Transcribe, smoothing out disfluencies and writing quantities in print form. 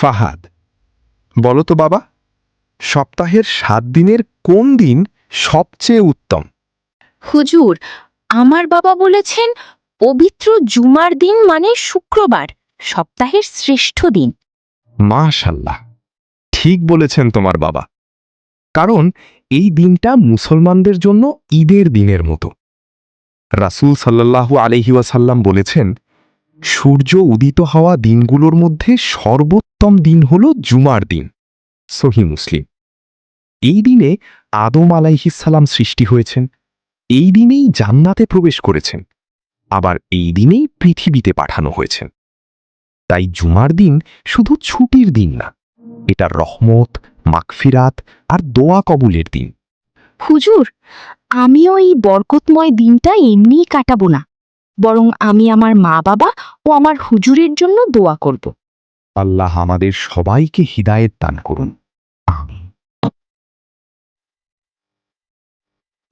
ফাহাদ, বলো তো বাবা, সপ্তাহের 7 দিনের কোন দিন সবচেয়ে উত্তম? হুজুর, আমার বাবা বলেছেন পবিত্র জুমার দিন মানে শুক্রবার সপ্তাহের শ্রেষ্ঠ দিন। মাশাল্লাহ, ঠিক বলেছেন তোমার বাবা। কারণ এই দিনটা মুসলমানদের জন্য ঈদের দিনের মতো। রাসূল সাল্লাল্লাহু আলাইহি ওয়াসাল্লাম বলেছেন, সূর্য উদিত হওয়া দিনগুলোর মধ্যে সর্বোত্তম দিন হল জুমার দিন। সহিহ মুসলিম। এই দিনে আদম আলাইহিসসালাম সৃষ্টি হয়েছেন, এই দিনেই জান্নাতে প্রবেশ করেছেন, আবার এই দিনেই পৃথিবীতে পাঠানো হয়েছেন। তাই জুমার দিন শুধু ছুটির দিন না, এটা রহমত, মাগফিরাত আর দোয়া কবুলের দিন। হুজুর, আমিও এই বরকতময় দিনটা এমনিই কাটাবো না, বরং আমি আমার মা বাবা ও আমার হুজুরের জন্য দোয়া করব। আল্লাহ আমাদের সবাইকে হিদায়েত দান করুন।